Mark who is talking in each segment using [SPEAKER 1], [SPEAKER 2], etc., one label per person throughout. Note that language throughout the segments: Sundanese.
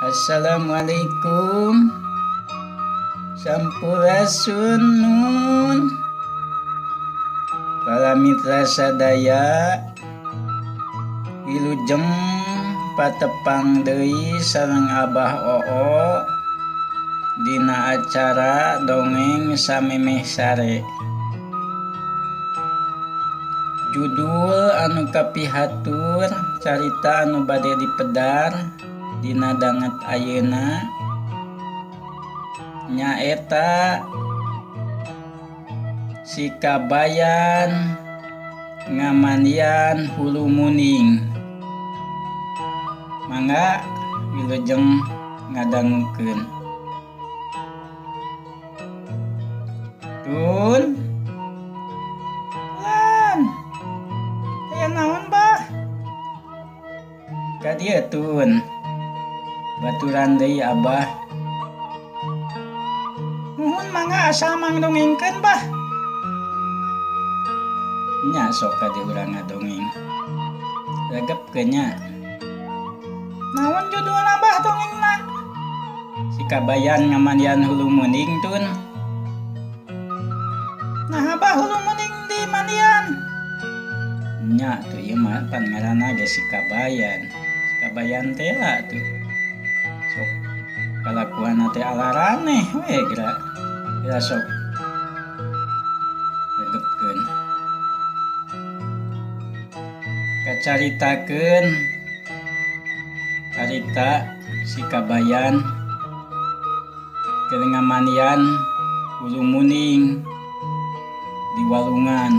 [SPEAKER 1] Assalamualaikum. Sampurasun nun. Para mitra sadaya, wilujeng patepang deui sareng Abah Oo dina acara dongeng samemeh sare. Judul anu kapihatur carita anu bade dipedar dina danget ayeuna nyaeta Si Kabayan Ngamandian Hulu Muning. Mangga wilujeng ngadangukeun. Tun lan aya naon bah ka dieu tun, baturan deui Abah. Nuhun mangga asal mangdongengkeun bah. Nya sok ka dieu urang ngadongeng. Regepkeun nya. Naon judul Abah dongengna? Si Kabayan Ngamandian Hulu Muning tun. Nah Abah hulu muning di mandian. Nya tuh ieu mah pan ngaranna ge Si Kabayan. Si Kabayan teh lah tuh. Sok kalakuanna teh alaraneh we geura. Ya sok regepkeun. Kacaritakeun carita Si Kabayan keur ngamandian hulu muning di walungan.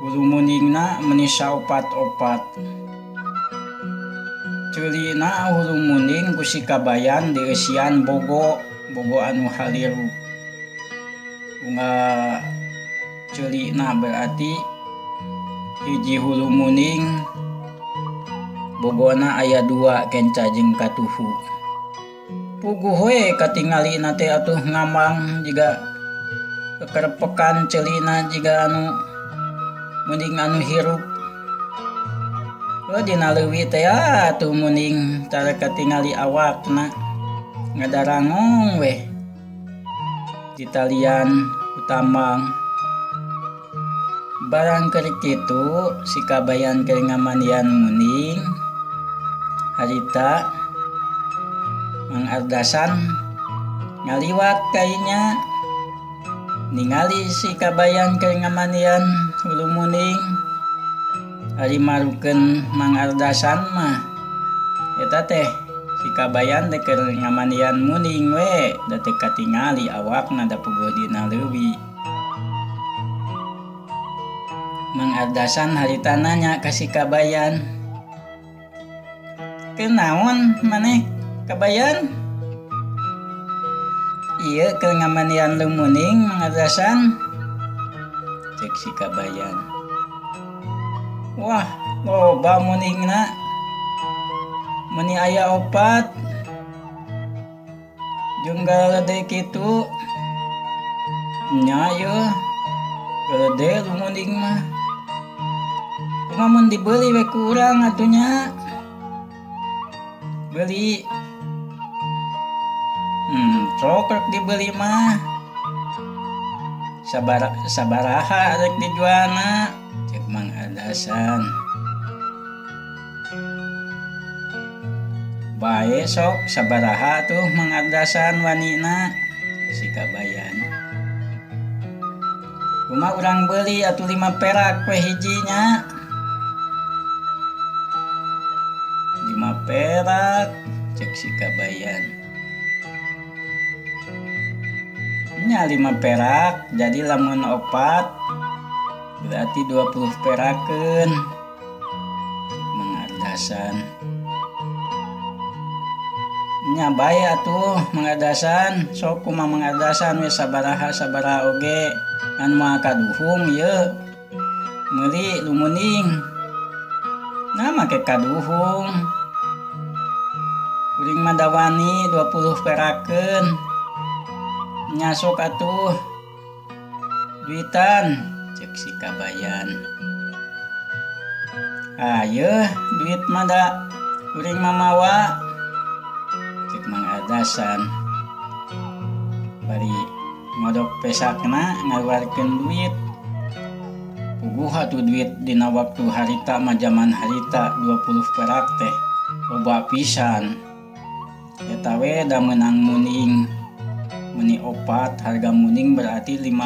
[SPEAKER 1] Hulu muningna meuni saopat-opat. Ceulina hulu muning ku Si Kabayan dieusian bogo anu haliru. Ungga ceulina berarti hiji hulu muning bogona aya 2 kenca jeung katuhu. Puguh we katingalina teh atuh ngambang jiga kekerepekan ceulina jiga anu muning anu hirup. Dina leuwih teh atuh muning tara katingali awakna ngadarangong we di talian utambang. Barang keur kitu Si Kabayan keur ngamandian muning harita Mang Ardasan ngaliwat kainya ningali Si Kabayan keur ngamandian hulu muning. Ari marukeun Mang Ardasan mah eta teh Si Kabayan teh keur ngamandian muning we da teu katingali awakna da puguh dina leuwih. Mang Ardasan harita nanya ka Si Kabayan, "Kenaon maneh Kabayan?" "Ieu keur ngamandian lumuning Mang Ardasan," cek Si Kabayan. "Wah, loba muningna. Meuni aya 4 jeung galede kitu." "Nya yeuh, galede lumuning mah. Kumaha mun dibeli we ku urang atuh nya?" "Beli." Sok rek dibeli mah. Sabaraha rek dijualna?" cek Mang Ardasan. "Bae sok sabaraha tuh Mang Ardasan wanina?" cek Si Kabayan. "Kumaha urang beli atuh 5 perak we hijinya." "5 perak," cek Si Kabayan. "Nya 5 perak jadi lamun 4 berarti 20 perakeun," Mang Ardasan. "Nya bae atuh Mang Ardasan, sok kumaha Mang Ardasan we sabaraha oge anu moal kaduhung ieu meuli lumuning." "Nah make kaduhung. Kuring mah da wani 20 perakeun." "Nya sok atuh duitan," cek Si Kabayan. "Ayeuna duit mah da kuring mamawa cek Mang Adasan bari ngodok pesakna ngaluarkeun duit puguh atuh duit dina waktu harita mah zaman harita 20 perak teh loba pisan eta we da meunang muning meni opat harga muning berarti 5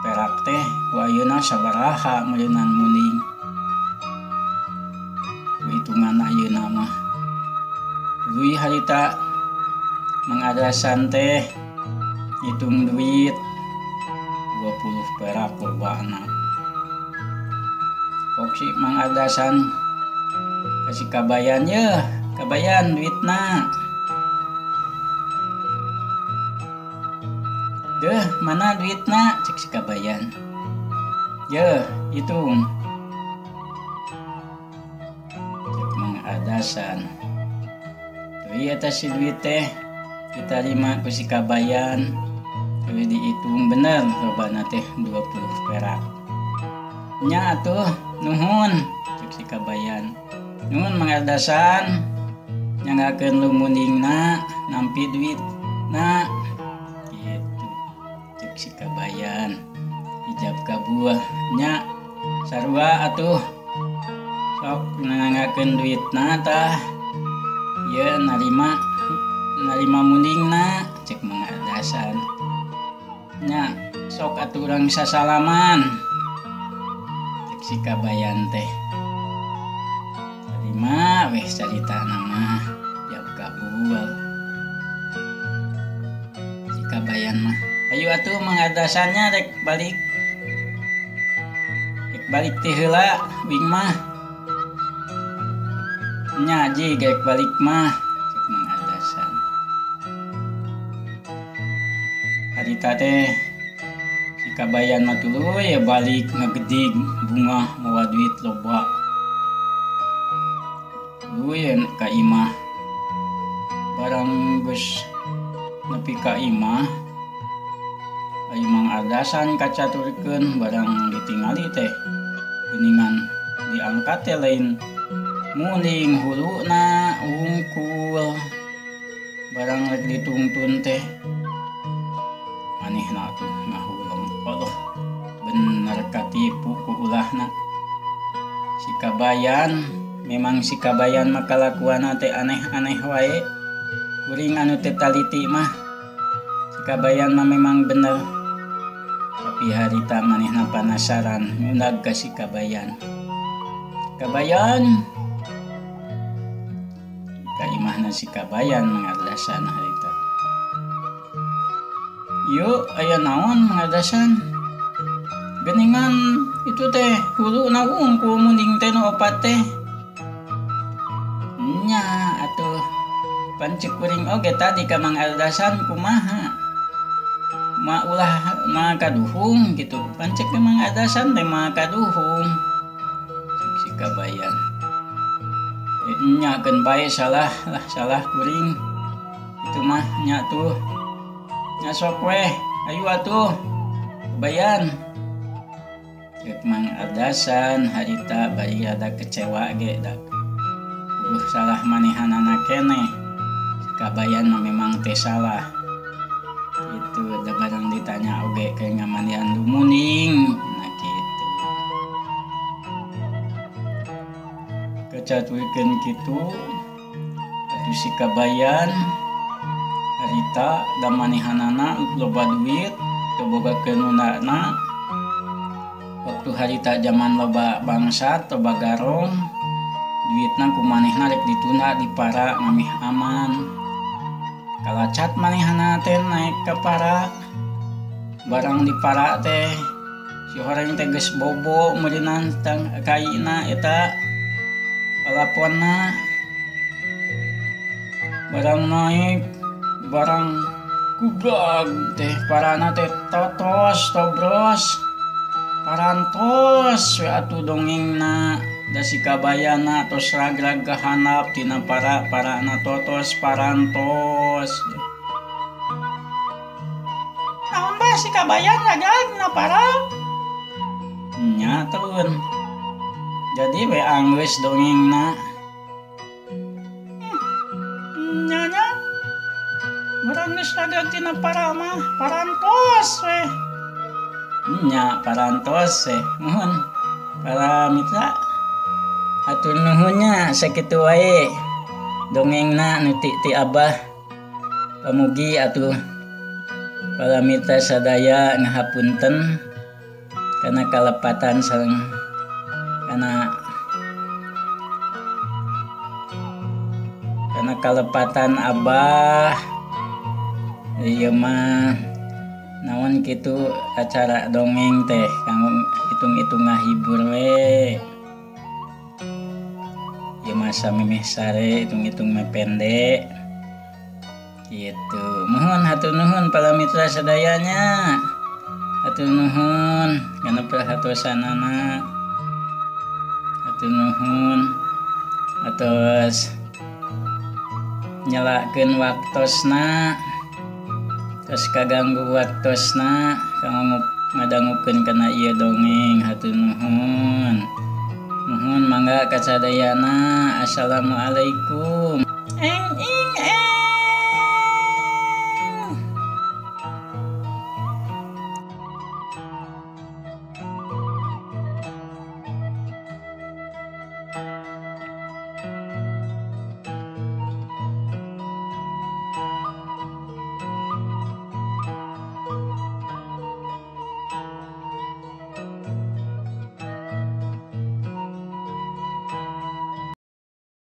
[SPEAKER 1] perak teh ku ayeuna sabaraha meunang muning hitungan ayeuna mah duit harita Mang Adasan teh hitung duit 20 perak lobana si Mang Adasan kasih kabayan ya kabayan duitna deh mana duitna cek si kabayan ya hitung cek Mang Adasan tapi eta si duit teh diterima ku si kabayan tapi dihitung bener lobana teh 20 perak nya atuh nuhun cek si kabayan nuhun Mang Adasan nyangakeun lumuningna nampi duitna gitu cek si kabayan ijab kabuah nya sarua atuh sok ngangakeun duitna tah ye narima muningna cek Mang Adasan nya sok atuh urang sasalaman si kabayan teh terima weh carita nama jab kabual si kabayan mah ayo atuh Mang Adasannya rek balik teh heula wing mah nya ji rek balik mah cek Mang Adasan harita teh kabayan mah tuluy ya balik ngagedig bunga mawa duit loba tuluy ka imah barang geus nepi ka imah aya Mang Adasan kacaturkeun barang ditingali teh geuningan diangkat teh lain muning huluna ungkul barang rek ditungtun teh manehna tuh ngahuleng Allah bener katipu ku ulahna si kabayan memang si kabayan mah kalakuanna teh aneh-aneh wae kuring anu teh taliti mah si kabayan mah memang bener tapi harita manehna panasaran ngundag ka si kabayan ka imahna si kabayan Mang Adasan harita yuk aya naon Mang Adasan geningan itu teh hulu na ungkul muning teh nu opat teh nya atuh pancik kuring oge tadi ka Mang Adasan kumaha ma ulah ma kaduhung gitu pancik ka Mang Adasan teh ma kaduhung si kabayan nya keun bae salah kuring itu mah nya tuh nya sok weh ayo atuh kabayan cek Mang Adasan harita bari ada kecewa ge dak salah manehanana keneh si kabayan mah memang teh salah itu da barang ditanya oge ke ngamandian lumuning nah kitu kacaturkeun kitu atuh si kabayan harita da manehanana loba duit teu boga keunana waktu harita zaman loba bangsat loba garong duitna ku manehna rek ditunda di para ngamih aman kalacat manehna teh naik ka para barang di para teh si horeng teh geus bobo meunang tang kaina eta palaponna barang naik barang kubag teh parana teh totos tobros parantos we atuh dongengna da si kabayana tos ragrag kahanap tina para-parana totos parantos naon ba si kabayan ragrag na para nya teun jadi we anggeus dongengna geus saged tina parama parantos we. Nya parantos mohon para mitra atur nuhunnya sakitu wae dongengna nu ti Abah pamugi atuh para mitra sadaya ngahapunten kana kalepatan sareng kana kalepatan Abah ieu mah naon kitu acara dongeng teh kanggo hitung-hitung ngahibur we. Ieu mah samemeh sare hitung-hitung mah pendek. Gitu. Mohon hatur nuhun para mitra sadayanya. Hatur nuhun kana perhatosanana. Hatur nuhun atos nyalakeun waktosna. Terus kaganggu waktosna kanggo ngadangukeun kana ieu dongeng. Hatur nuhun. Nuhun mangga kasadayana. Assalamualaikum.